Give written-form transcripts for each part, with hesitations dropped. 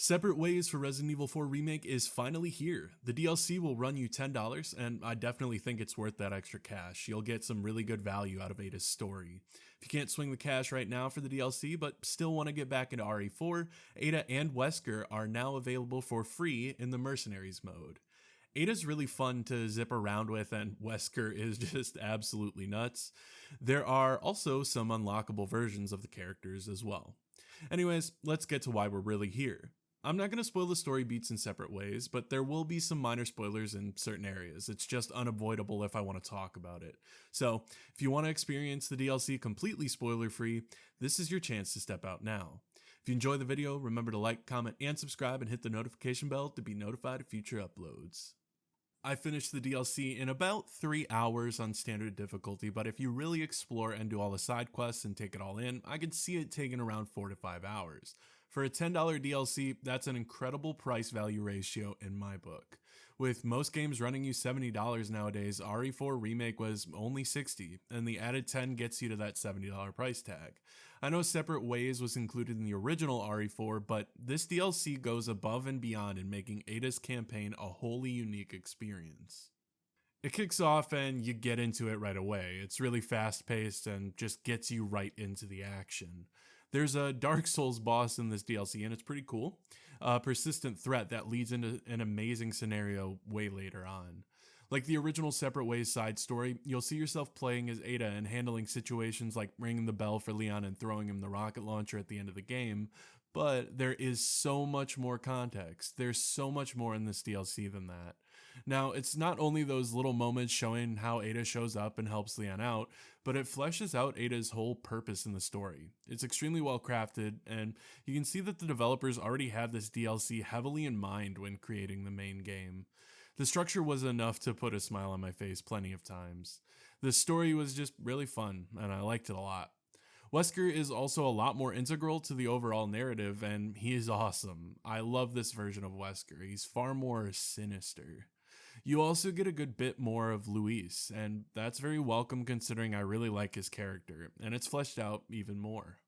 Separate Ways for Resident Evil 4 Remake is finally here. The DLC will run you $10, and I definitely think it's worth that extra cash. You'll get some really good value out of Ada's story. If you can't swing the cash right now for the DLC, but still want to get back into RE4, Ada and Wesker are now available for free in the Mercenaries mode. Ada's really fun to zip around with, and Wesker is just absolutely nuts. There are also some unlockable versions of the characters as well. Anyways, let's get to why we're really here. I'm not going to spoil the story beats in Separate Ways, but there will be some minor spoilers in certain areas. It's just unavoidable if I want to talk about it. So, if you want to experience the DLC completely spoiler-free, this is your chance to step out now. If you enjoy the video, remember to like, comment, and subscribe, and hit the notification bell to be notified of future uploads. I finished the DLC in about 3 hours on standard difficulty, but if you really explore and do all the side quests and take it all in, I could see it taking around 4 to 5 hours. For a $10 DLC, that's an incredible price-value ratio in my book. With most games running you $70 nowadays, RE4 Remake was only $60, and the added 10 gets you to that $70 price tag. I know Separate Ways was included in the original RE4, but this DLC goes above and beyond in making Ada's campaign a wholly unique experience. It kicks off and you get into it right away. It's really fast-paced and just gets you right into the action. There's a Dark Souls boss in this DLC, and it's pretty cool. A persistent threat that leads into an amazing scenario way later on. Like the original Separate Ways side story, you'll see yourself playing as Ada and handling situations like ringing the bell for Leon and throwing him the rocket launcher at the end of the game, but there is so much more context. There's so much more in this DLC than that. Now, it's not only those little moments showing how Ada shows up and helps Leon out, but it fleshes out Ada's whole purpose in the story. It's extremely well crafted, and you can see that the developers already had this DLC heavily in mind when creating the main game. The structure was enough to put a smile on my face plenty of times. The story was just really fun, and I liked it a lot. Wesker is also a lot more integral to the overall narrative, and he is awesome. I love this version of Wesker. He's far more sinister. You also get a good bit more of Luis, and that's very welcome considering I really like his character, and it's fleshed out even more.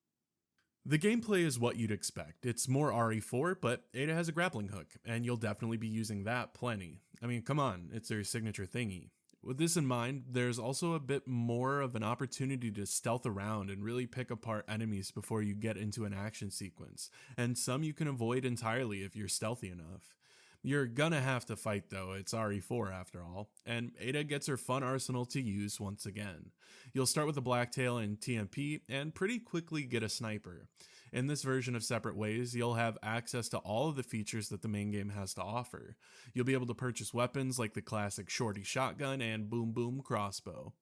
The gameplay is what you'd expect. It's more RE4, but Ada has a grappling hook, and you'll definitely be using that plenty. I mean, come on, it's her signature thingy. With this in mind, there's also a bit more of an opportunity to stealth around and really pick apart enemies before you get into an action sequence, and some you can avoid entirely if you're stealthy enough. You're gonna have to fight though, it's RE4 after all, and Ada gets her fun arsenal to use once again. You'll start with a Blacktail and TMP, and pretty quickly get a sniper. In this version of Separate Ways, you'll have access to all of the features that the main game has to offer. You'll be able to purchase weapons like the classic Shorty shotgun and Boom Boom crossbow.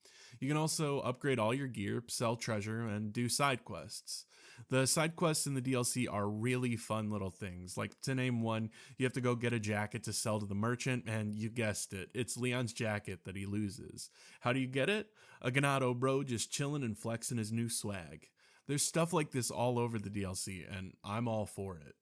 You can also upgrade all your gear, sell treasure, and do side quests. The side quests in the DLC are really fun little things. Like, to name one, you have to go get a jacket to sell to the merchant, and you guessed it, it's Leon's jacket that he loses. How do you get it? A Ganado bro just chilling and flexing his new swag. There's stuff like this all over the DLC, and I'm all for it.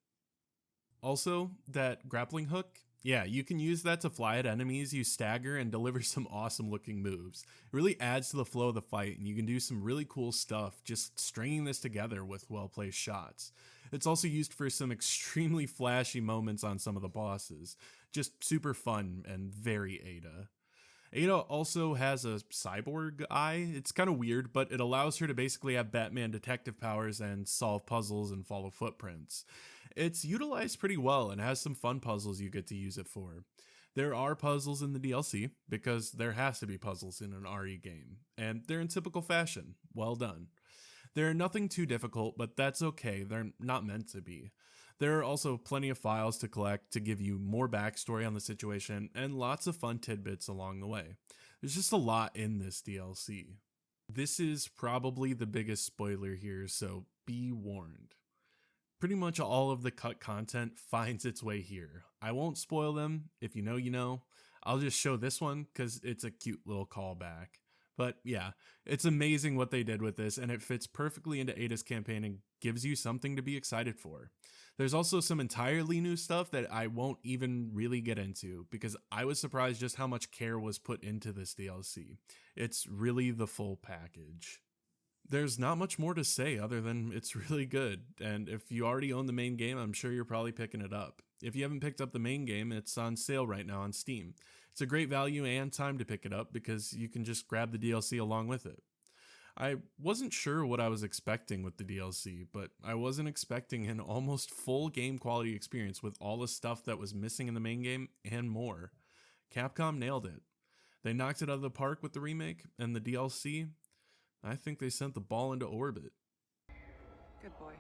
Also, that grappling hook, yeah, you can use that to fly at enemies, you stagger, and deliver some awesome looking moves. It really adds to the flow of the fight, and you can do some really cool stuff just stringing this together with well placed shots. It's also used for some extremely flashy moments on some of the bosses. Just super fun and very Ada. Ada also has a cyborg eye. It's kind of weird, but it allows her to basically have Batman detective powers and solve puzzles and follow footprints. It's utilized pretty well and has some fun puzzles you get to use it for. There are puzzles in the DLC, because there has to be puzzles in an RE game, and they're in typical fashion. Well done. They're nothing too difficult, but that's okay, they're not meant to be. There are also plenty of files to collect to give you more backstory on the situation, and lots of fun tidbits along the way. There's just a lot in this DLC. This is probably the biggest spoiler here, so be warned. Pretty much all of the cut content finds its way here. I won't spoil them, if you know you know. I'll just show this one because it's a cute little callback. But yeah, it's amazing what they did with this, and it fits perfectly into Ada's campaign and gives you something to be excited for. There's also some entirely new stuff that I won't even really get into, because I was surprised just how much care was put into this DLC. It's really the full package. There's not much more to say other than it's really good, and if you already own the main game, I'm sure you're probably picking it up. If you haven't picked up the main game, it's on sale right now on Steam. It's a great value and time to pick it up because you can just grab the DLC along with it. I wasn't sure what I was expecting with the DLC, but I wasn't expecting an almost full game quality experience with all the stuff that was missing in the main game and more. Capcom nailed it. They knocked it out of the park with the remake, and the DLC, I think they sent the ball into orbit. Good boy.